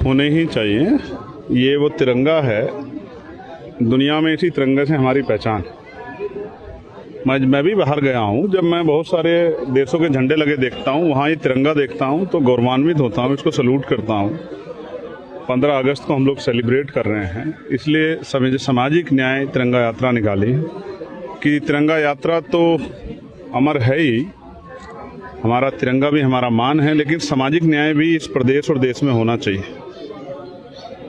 होने ही चाहिए। ये वो तिरंगा है, दुनिया में इसी तिरंगे से हमारी पहचान। मैं भी बाहर गया हूँ, जब मैं बहुत सारे देशों के झंडे लगे देखता हूँ, वहाँ ये तिरंगा देखता हूँ तो गौरवान्वित होता हूँ, इसको सल्यूट करता हूँ। 15 अगस्त को हम लोग सेलिब्रेट कर रहे हैं, इसलिए सामाजिक न्याय तिरंगा यात्रा निकाली कि तिरंगा यात्रा तो अमर है ही, हमारा तिरंगा भी हमारा मान है, लेकिन सामाजिक न्याय भी इस प्रदेश और देश में होना चाहिए।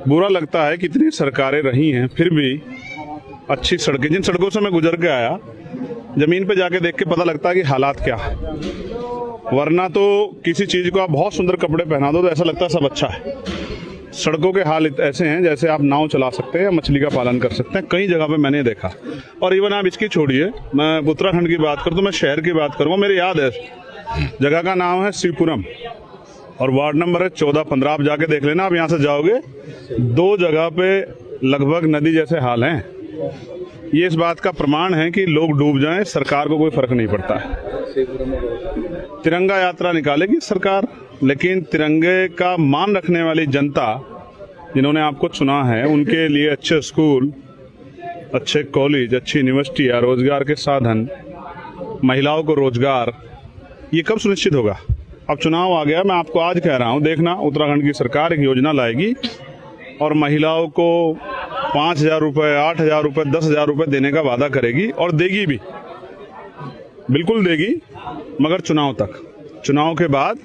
बुरा लगता है कि इतनी सरकारें रही हैं, फिर भी अच्छी सड़कें, जिन सड़कों से मैं गुजर के आया, जमीन पे जाके देख के पता लगता है कि हालात क्या है। वरना तो किसी चीज को आप बहुत सुंदर कपड़े पहना दो तो ऐसा लगता है सब अच्छा है। सड़कों के हाल ऐसे हैं जैसे आप नाव चला सकते हैं या मछली का पालन कर सकते हैं, कई जगह पे मैंने देखा। और इवन आप इसकी छोड़िए, मैं उत्तराखंड की बात करूँ तो मैं शहर की बात करूँगा, मेरे याद है जगह का नाम है शिवपुरम और वार्ड नंबर है 14-15। आप जाके देख लेना, आप यहाँ से जाओगे 2 जगह पे लगभग नदी जैसे हाल हैं। ये इस बात का प्रमाण है कि लोग डूब जाएं, सरकार को कोई फर्क नहीं पड़ता है। तिरंगा यात्रा निकालेगी सरकार, लेकिन तिरंगे का मान रखने वाली जनता जिन्होंने आपको चुना है, उनके लिए अच्छे स्कूल, अच्छे कॉलेज, अच्छी यूनिवर्सिटी या रोजगार के साधन, महिलाओं को रोजगार, ये कब सुनिश्चित होगा? अब चुनाव आ गया, मैं आपको आज कह रहा हूँ, देखना उत्तराखंड की सरकार एक योजना लाएगी और महिलाओं को 5,000 रुपये, 8,000 रुपये, 10,000 रुपये देने का वादा करेगी और देगी भी, बिल्कुल देगी, मगर चुनाव तक। चुनाव के बाद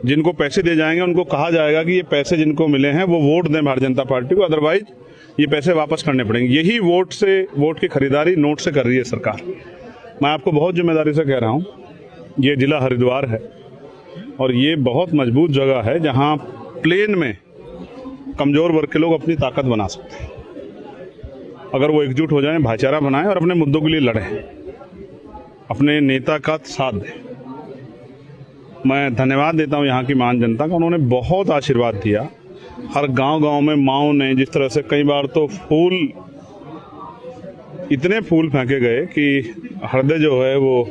जिनको पैसे दिए जाएंगे उनको कहा जाएगा कि ये पैसे जिनको मिले हैं वो वोट दें भारतीय जनता पार्टी को, अदरवाइज ये पैसे वापस करने पड़ेंगे। यही वोट की खरीदारी नोट से कर रही है सरकार। मैं आपको बहुत जिम्मेदारी से कह रहा हूँ, ये जिला हरिद्वार है और ये बहुत मजबूत जगह है जहाँ प्लेन में कमजोर वर्ग के लोग अपनी ताकत बना सकते हैं, अगर वो एकजुट हो जाएं, भाईचारा बनाएं और अपने मुद्दों के लिए लड़ें, अपने नेता का साथ दें। मैं धन्यवाद देता हूं यहाँ की महान जनता का, उन्होंने बहुत आशीर्वाद दिया। हर गांव-गांव में माओं ने जिस तरह से, कई बार तो इतने फूल फेंके गए कि हृदय जो है वो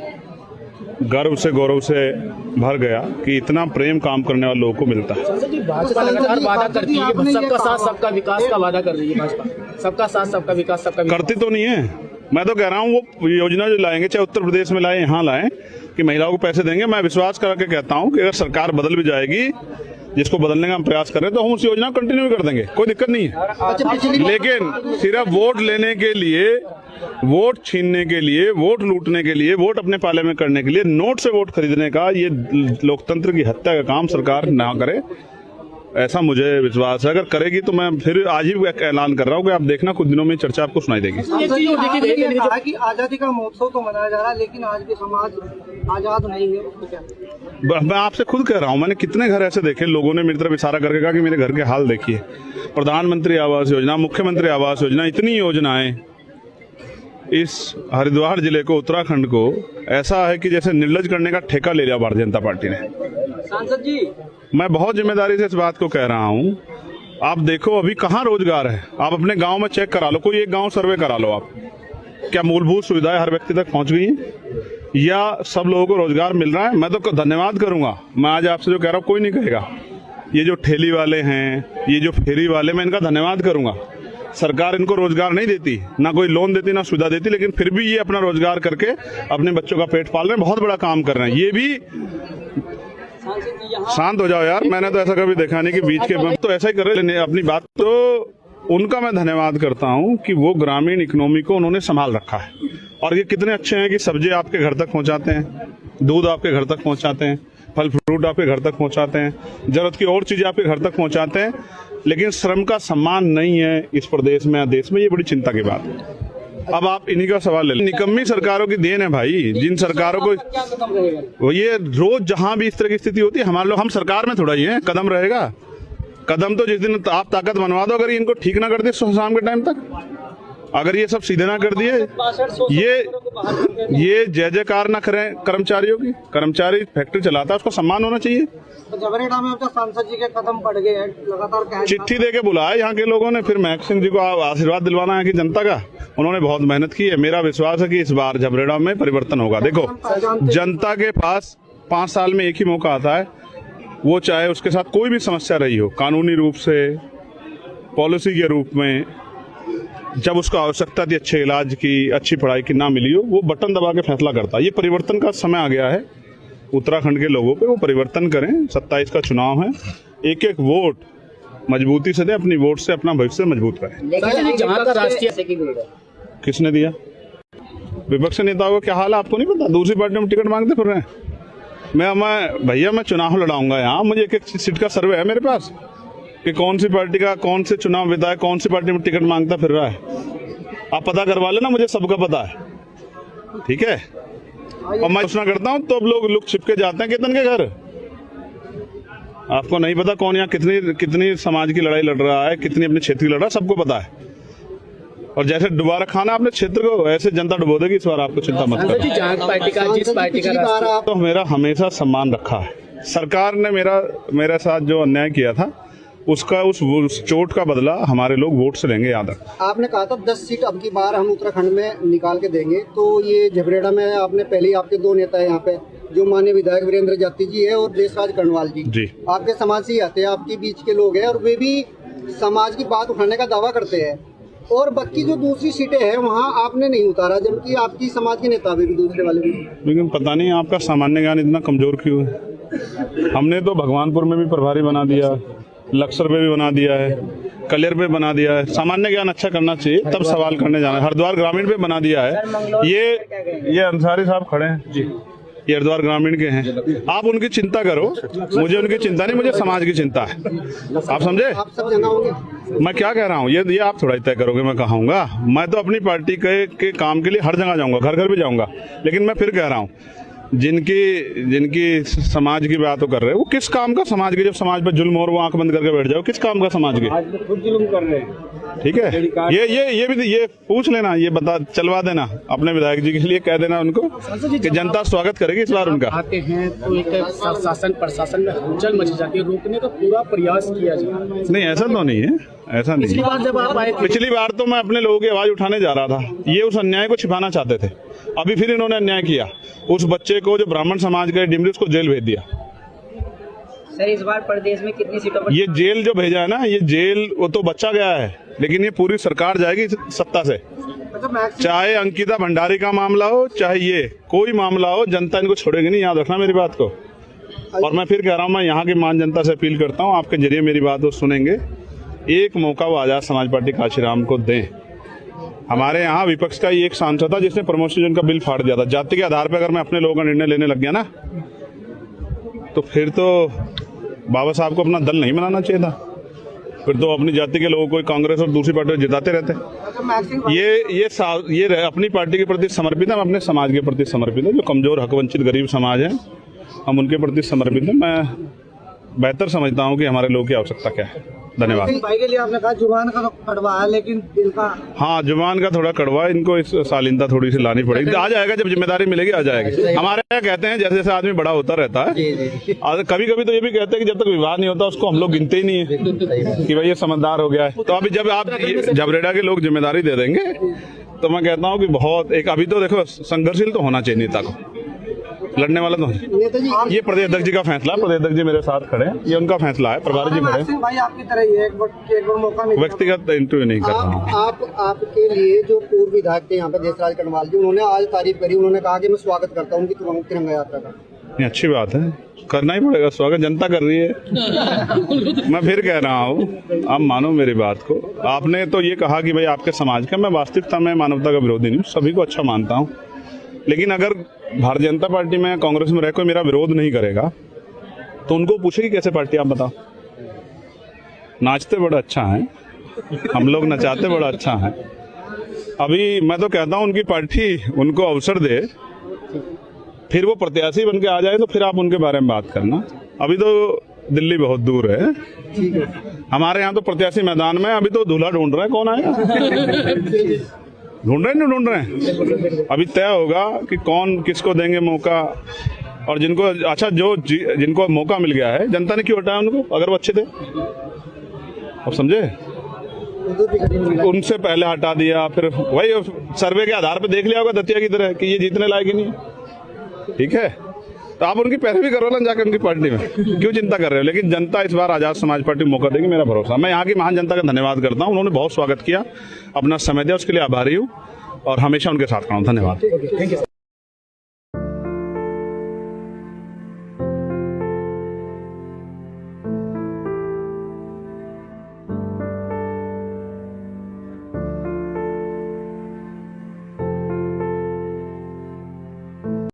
गर्व से, गौरव से भर गया कि इतना प्रेम काम करने वाले लोगों को मिलता है। भाजपा लगातार वादा करती है, सबका साथ सबका विकास का वादा कर रही है भाजपा, सबका साथ सबका विकास सबका विकास। करती तो नहीं है। मैं तो कह रहा हूँ वो योजना जो लाएंगे, चाहे उत्तर प्रदेश में लाए, यहाँ लाएं, कि महिलाओं को पैसे देंगे। मैं विश्वास करके कहता हूँ कि अगर सरकार बदल भी जाएगी, जिसको बदलने का हम प्रयास कर रहे हैं, तो हम उस योजना को कंटिन्यू कर देंगे, कोई दिक्कत नहीं है। लेकिन सिर्फ वोट लेने के लिए, वोट छीनने के लिए, वोट लूटने के लिए, वोट अपने पाले में करने के लिए नोट से वोट खरीदने का, ये लोकतंत्र की हत्या का काम सरकार ना करे, ऐसा मुझे विश्वास है। अगर करेगी तो मैं फिर आज ही ऐलान कर रहा हूँ कि आप देखना कुछ दिनों में चर्चा आपको सुनाई देगी। कहा कि आजादी का महोत्सव तो मनाया जा रहा है, लेकिन आज भी समाज आजाद नहीं है, उसको क्या? मैं आपसे खुद कह रहा हूँ, मैंने कितने घर ऐसे देखे, लोगों ने मेरी तरफ इशारा करके कहा कि मेरे घर के हाल देखिए। प्रधानमंत्री आवास योजना, मुख्यमंत्री आवास योजना, इतनी योजनाएं इस हरिद्वार जिले को, उत्तराखंड को ऐसा है कि जैसे निर्लज करने का ठेका ले लिया भारतीय जनता पार्टी ने। सांसद जी, मैं बहुत जिम्मेदारी से इस बात को कह रहा हूँ, आप देखो अभी कहाँ रोजगार है। आप अपने गांव में चेक करा लो, कोई एक गांव सर्वे करा लो आप, क्या मूलभूत सुविधाएं हर व्यक्ति तक पहुंच गई हैं या सब लोगों को रोजगार मिल रहा है? मैं तो धन्यवाद करूंगा। मैं आज आपसे जो कह रहा हूँ कोई नहीं कहेगा, ये जो ठेली वाले हैं, ये जो फेरी वाले, मैं इनका धन्यवाद करूंगा। सरकार इनको रोजगार नहीं देती, ना कोई लोन देती, ना सुविधा देती, लेकिन फिर भी ये अपना रोजगार करके अपने बच्चों का पेट पाल रहे हैं, बहुत बड़ा काम कर रहे हैं। ये भी शांत हो जाओ यार, मैंने तो ऐसा कभी देखा नहीं कि बीच के तो ऐसा ही कर रहे हैं अपनी बात। तो उनका मैं धन्यवाद करता हूं कि वो ग्रामीण इकोनॉमी को उन्होंने संभाल रखा है। और ये कितने अच्छे हैं कि सब्जी आपके घर तक पहुंचाते हैं, दूध आपके घर तक पहुंचाते हैं, फल फ्रूट आपके घर तक पहुंचाते हैं, जरूरत की और चीजें आपके घर तक पहुंचाते हैं, लेकिन श्रम का सम्मान नहीं है इस प्रदेश में या देश में। ये बड़ी चिंता की बात है। अब आप इन्हीं का सवाल ले लें। निकम्मी सरकारों की देन है भाई, जिन सरकारों को वो ये रोज जहां भी इस तरह की स्थिति होती है, हमारे लोग, हम सरकार में थोड़ा ही है, कदम रहेगा। कदम तो जिस दिन आप ताकत बनवा दो, अगर इनको ठीक ना कर दे शाम के टाइम तक, अगर ये सब सीधे ना कर दिए, ये जय जयकार ना करें कर्मचारियों की, कर्मचारी फैक्ट्री चलाता है, उसको सम्मान होना चाहिए। जबरेड़ा में सांसद जी के कदम बढ़ गए हैं, लगातार चिट्ठी देके बुलाया यहाँ के लोगों ने, फिर महक सिंह जी को आशीर्वाद दिलवाना है कि जनता का, उन्होंने बहुत मेहनत की है। मेरा विश्वास है कि इस बार जबरेड़ा में परिवर्तन होगा। देखो, जनता के पास 5 साल में एक ही मौका आता है, वो चाहे उसके साथ कोई भी समस्या रही हो, कानूनी रूप से, पॉलिसी के रूप में, जब उसको आवश्यकता थी अच्छे इलाज की, अच्छी पढ़ाई की, ना मिली हो, वो बटन दबा के फैसला करता है। ये परिवर्तन का समय आ गया है उत्तराखंड के लोगों पे, वो परिवर्तन करें। 27 का चुनाव है, एक एक वोट मजबूती से दें, अपनी वोट से अपना भविष्य मजबूत करें। लेकिन जहाँ का राष्ट्रीय किसने दिया? विपक्ष नेताओं का क्या हाल है आपको नहीं पता? दूसरी पार्टी में टिकट मांगते फिर रहे हैं। मैं भैया मैं चुनाव लड़ाऊंगा यहाँ, मुझे एक एक सीट का सर्वे है मेरे पास कि कौन सी पार्टी का कौन से चुनाव विधायक कौन सी पार्टी में टिकट मांगता फिर रहा है। आप पता करवा लेना, मुझे सबका पता है, ठीक है। और मैं घोषणा करता हूँ तो अब लोग लुक छिप के जाते हैं कितन के घर। आपको नहीं पता कौन यहाँ कितनी समाज की लड़ाई लड़ रहा है, कितनी अपने क्षेत्र की लड़ रहा है, सबको पता है। और जैसे दोबारा खाना अपने क्षेत्र को, ऐसे जनता डुबो देगी इस बार, आपको चिंता मत करो। जिस पार्टी का तो मेरा हमेशा सम्मान रखा है। सरकार ने मेरे साथ जो अन्याय किया था उसका उस चोट का बदला हमारे लोग वोट से लेंगे, याद रख। आपने कहा था 10 सीट अब की बार हम उत्तराखंड में निकाल के देंगे, तो ये झबरेड़ा में आपने पहले ही आपके 2 नेता है यहाँ पे, जो माननीय विधायक वीरेंद्र जाती जी है और देशराज कर्णवाल जी, आपके समाज से ही आते हैं, आपके बीच के लोग हैं, और वे भी समाज की बात उठाने का दावा करते हैं। और बाकी जो दूसरी सीटें हैं वहाँ आपने नहीं उतारा, जबकि आपकी समाज के नेता भी दूसरे वाले भी। लेकिन पता नहीं आपका सामान्य ज्ञान इतना कमजोर क्यों है। हमने तो भगवानपुर में भी प्रभारी बना दिया, लक्सर पे भी बना दिया है, कलियर पे बना दिया है। सामान्य ज्ञान अच्छा करना चाहिए, तब सवाल करने जाना है। हरिद्वार ग्रामीण पे बना दिया है। ये अंसारी साहब खड़े हैं जी, ये हरिद्वार ग्रामीण के हैं। आप उनकी चिंता करो, मुझे उनकी चिंता नहीं, मुझे समाज की चिंता है। आप समझे? आप सब जगह होंगे। मैं क्या कह रहा हूँ, ये आप थोड़ा ही तय करोगे मैं कहूँगा। मैं तो अपनी पार्टी के काम के लिए हर जगह जाऊँगा, घर घर भी जाऊँगा। लेकिन मैं फिर कह रहा हूँ, जिनकी समाज की बात कर रहे हैं, वो किस काम का समाज के, जब समाज पर जुल्म और वो आंख बंद करके बैठ जाओ, किस काम का समाज के? खुद जुल्म कर रहे हैं, ठीक है। ये भी ये पूछ लेना, ये बता चलवा देना अपने विधायक जी के लिए, कह देना उनको कि जनता स्वागत करेगी इस बार उनका। आते हैं तो एक शासन प्रशासन में हलचल मच जाती है, रोकने का पूरा प्रयास किया जाए। नहीं, ऐसा तो नहीं है, ऐसा नहीं। पिछली बार जब आप आए थे, पिछली बार तो मैं अपने लोगों की आवाज उठाने जा रहा था, ये उस अन्याय को छिपाना चाहते थे। अभी फिर इन्होंने अन्याय किया, उस बच्चे को जो ब्राह्मण समाज का डिमरी, उसको जेल भेज दिया। सर इस बार प्रदेश में कितनी सीटों पर? ये जेल जो भेजा है ना, ये जेल वो तो बच्चा गया है, लेकिन ये पूरी सरकार जाएगी सत्ता से। चाहे अंकिता भंडारी का मामला हो, चाहे ये कोई मामला हो, जनता इनको छोड़ेगी नहीं, याद रखना मेरी बात को। और मैं फिर कह रहा हूँ, मैं यहाँ की मान जनता से अपील करता हूँ, आपके जरिए मेरी बात वो सुनेंगे। एक मौका वो आजाद समाज पार्टी काशीराम को दें। हमारे यहाँ विपक्ष का ही एक सांसद था जिसने प्रमोशन का बिल फाड़ दिया था। जाति के आधार पर अगर मैं अपने लोगों का निर्णय लेने लग गया ना, तो फिर तो बाबा साहब को अपना दल नहीं बनाना चाहिए था। फिर तो अपनी जाति के लोगों को कांग्रेस और दूसरी पार्टी जिताते रहते। ये अपनी पार्टी के प्रति समर्पित है, हम अपने समाज के प्रति समर्पित है। जो कमजोर, हकवंचित, गरीब समाज है, हम उनके प्रति समर्पित है। मैं बेहतर समझता हूँ कि हमारे लोगों की आवश्यकता क्या है। धन्यवाद। भाई के लिए आपने कहा जुबान का तो कड़वा है, लेकिन दिल का। हाँ, जुबान का थोड़ा कड़वा, इनको इस शालीनता थोड़ी सी लानी पड़ेगी। आ जाएगा, जब जिम्मेदारी मिलेगी आ जाएगी। हमारे यहाँ कहते हैं जैसे जैसे आदमी बड़ा होता रहता है, और कभी कभी तो ये भी कहते हैं कि जब तक विवाह नहीं होता उसको हम लोग गिनते ही नहीं है कि भाई ये समझदार हो गया है। तो अभी जब आप झबरेड़ा के लोग जिम्मेदारी दे देंगे, तो मैं कहता हूँ कि बहुत एक, अभी तो देखो संघर्षशील तो होना चाहिए नेता को, लड़ने वाला तो। ये प्रदेश अध्यक्ष जी का फैसला, प्रदेश अध्यक्ष जी मेरे साथ खड़े हैं, ये उनका फैसला है। प्रभारी जी खड़े हैं। भाई आपकी तरह ही है, एक बार मौका मिला। व्यक्तिगत इंटरव्यू नहीं कर रहा हूँ। आपके लिए जो पूर्व विधायक थे यहाँ पे देशराज कर्णवाल जी, उन्होंने आज तारीफ करी। उन्होंने कहा कि मैं स्वागत करता हूँ उनकी तिरंगा यात्रा का। ये अच्छी बात है, करना ही पड़ेगा स्वागत, जनता कर रही है। मैं फिर कह रहा हूँ, आप मानो मेरी बात को। आपने तो ये कहा कि भाई आपके समाज का, मैं वास्तविकता में मानवता का विरोधी नहीं हूँ, सभी को अच्छा मानता हूँ। लेकिन अगर भारतीय जनता पार्टी में, कांग्रेस में रह कोई मेरा विरोध नहीं करेगा, तो उनको पूछेगी कैसे पार्टी, आप बताओ। नाचते बड़ा अच्छा है, हम लोग नचाते बड़ा अच्छा है। अभी मैं तो कहता हूँ उनकी पार्टी उनको अवसर दे, फिर वो प्रत्याशी बन के आ जाए, तो फिर आप उनके बारे में बात करना। अभी तो दिल्ली बहुत दूर है, हमारे यहाँ तो प्रत्याशी मैदान में। अभी तो दूल्हा ढूंढ रहे हैं, कौन आएगा? ढूंढ रहे हैं, ढूंढ रहे हैं। अभी तय होगा कि कौन किसको देंगे मौका, और जिनको अच्छा जिनको मौका मिल गया है, जनता ने क्यों हटाया उनको, अगर वो अच्छे थे। अब समझे, उनसे पहले हटा दिया, फिर वही सर्वे के आधार पर देख लिया होगा दतिया की तरह कि ये जीतने लायक ही नहीं है। ठीक है, तो आप उनकी पैरवी करो ना जाकर उनकी पार्टी में, क्यों चिंता कर रहे हो। लेकिन जनता इस बार आजाद समाज पार्टी मौका देगी, मेरा भरोसा। मैं यहाँ की महान जनता का धन्यवाद करता हूँ, उन्होंने बहुत स्वागत किया, अपना समय दिया, उसके लिए आभारी हूँ और हमेशा उनके साथ खड़ा हूँ। धन्यवाद।